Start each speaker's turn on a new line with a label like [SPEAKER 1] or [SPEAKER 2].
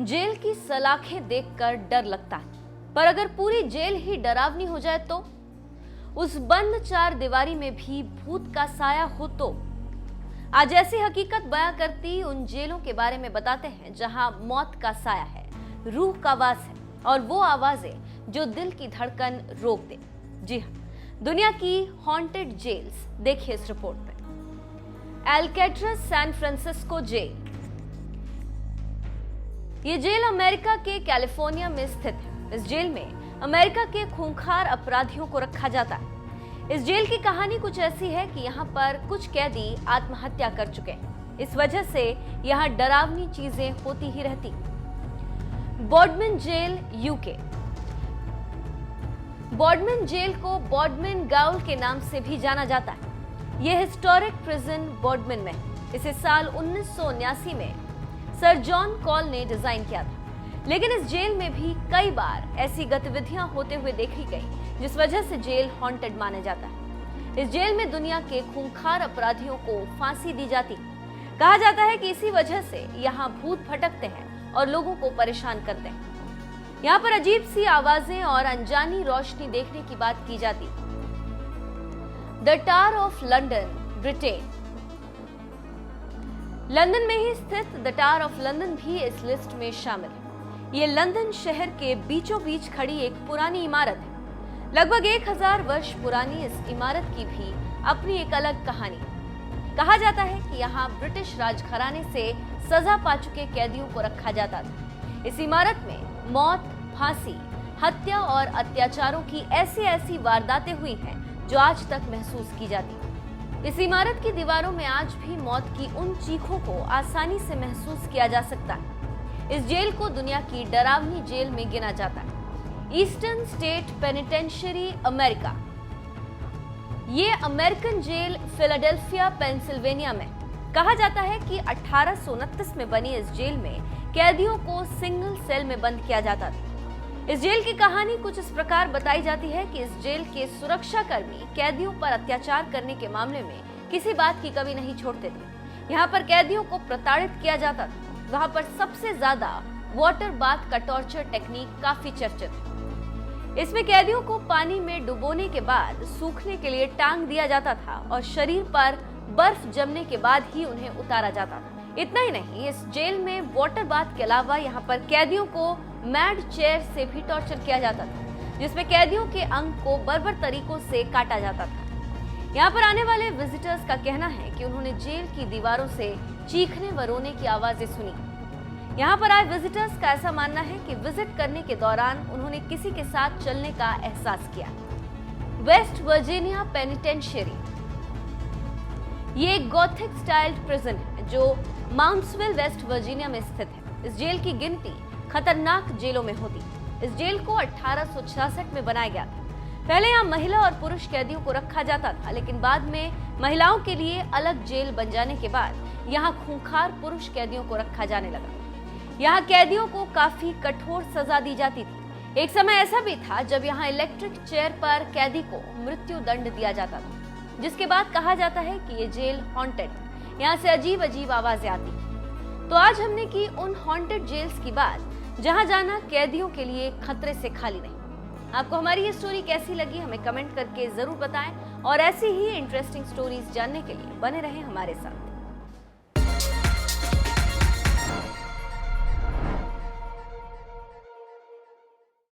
[SPEAKER 1] Jail की सलाखें देखकर डर लगता है, पर अगर पूरी जेल ही डरावनी हो जाए तो? उस बंद चार दीवारी में भी भूत का साया हो तो? आज ऐसी हकीकत बयां करती उन जेलों के बारे में बताते हैं जहां मौत का साया है, रूह का वास है और वो आवाजें जो दिल की धड़कन रोक दे। जी हां, दुनिया की हॉन्टेड जेल्स देखिए इस रिपोर्ट में। अल्कैट्राज़ सैन फ्रांसिस्को जेल। ये जेल अमेरिका के कैलिफोर्निया में स्थित है। इस जेल में अमेरिका के खूंखार अपराधियों को रखा जाता है। इस जेल की कहानी कुछ ऐसी है कि यहाँ पर कुछ कैदी आत्महत्या कर चुके हैं। इस वजह से यहाँ डरावनी चीजें होती ही रहती। Bodmin jail, UK. Bodmin jail को बॉडमैन गाउल के नाम से भी जाना जाता है। यह हिस्टोरिक प्रिजन बॉडमैन में है। इसे साल 1979 में सर जॉन कॉल ने डिजाइन किया था, लेकिन इस जेल में भी कई बार ऐसी गतिविधियां होते हुए देखी गई जिस वजह से जेल हॉन्टेड माना जाता है। इस जेल में दुनिया के खूंखार अपराधियों को फांसी दी जाती। कहा जाता है कि इसी वजह से यहाँ भूत भटकते हैं और लोगों को परेशान करते हैं। यहाँ पर अजीब सी आवाजें और अनजानी रोशनी देखने की बात की जाती। The tower of London, Britain. London में ही स्थित द टावर ऑफ लंदन भी इस लिस्ट में शामिल है। ये लंदन शहर के बीचों बीच खड़ी एक पुरानी इमारत है। लगभग 1000 वर्ष पुरानी इस इमारत की भी अपनी एक अलग कहानी। कहा जाता है कि यहाँ ब्रिटिश राजघराने से सजा पा चुके कैदियों को रखा जाता था। इस इमारत में मौत, फांसी, हत्या और अत्याचारों की ऐसी वारदातें हुई हैं जो आज तक महसूस की जाती। इस इमारत की दीवारों में आज भी मौत की उन चीखों को आसानी से महसूस किया जा सकता है। इस जेल को दुनिया की डरावनी जेल में गिना जाता है। Eastern state penitentiary, America. ये अमेरिकन जेल फिलाडेल्फिया, पेंसिल्वेनिया में। कहा जाता है कि 1829 में बनी इस जेल में कैदियों को सिंगल सेल में बंद किया जाता था। इस जेल की कहानी कुछ इस प्रकार बताई जाती है कि इस जेल के सुरक्षाकर्मी कैदियों पर अत्याचार करने के मामले में किसी बात की कमी नहीं छोड़ते थे। यहाँ पर कैदियों को प्रताड़ित किया जाता था। वहाँ पर सबसे ज्यादा वाटर बाथ का टॉर्चर टेक्निक काफी चर्चित है। इसमें कैदियों को पानी में डुबोने के बाद सूखने के लिए टांग दिया जाता था और शरीर पर बर्फ जमने के बाद ही उन्हें उतारा जाता था। इतना ही नहीं, इस जेल में वाटर बाथ के अलावा यहाँ पर कैदियों को मैड चेयर से भी टॉर्चर किया जाता था, जिसमें कैदियों के अंग को बर्बर तरीकों से काटा जाता था। यहाँ पर आने वाले विजिटर्स का कहना है कि उन्होंने जेल की दीवारों से चीखने व रोने की आवाजें सुनी। यहाँ पर आए विजिटर्स का ऐसा मानना है कि विजिट करने के दौरान उन्होंने किसी के साथ चलने का एहसास किया। West Virginia penitentiary. ये एक गॉथिक स्टाइल्ड प्रिजन है जो माउंट्सविल, वेस्ट वर्जीनिया में स्थित है। इस जेल की गिनती खतरनाक जेलों में होती। इस जेल को 1866 में बनाया गया था। पहले यहाँ महिला और पुरुष कैदियों को रखा जाता था, लेकिन बाद में महिलाओं के लिए अलग जेल बन जाने के बाद यहाँ खूंखार पुरुष कैदियों को रखा जाने लगा। यहाँ कैदियों को काफी कठोर सजा दी जाती थी। एक समय ऐसा भी था जब यहाँ इलेक्ट्रिक चेयर पर कैदी को मृत्यु दंड दिया जाता था, जिसके बाद कहा जाता है कि ये जेल हॉन्टेड। यहाँ से अजीब आवाजें आती। तो आज हमने की उन हॉन्टेड जेल्स की बात जहां जाना कैदियों के लिए खतरे से खाली नहीं। आपको हमारी ये स्टोरी कैसी लगी हमें कमेंट करके जरूर बताएं और ऐसी ही इंटरेस्टिंग स्टोरीज जानने के लिए बने रहें हमारे साथ।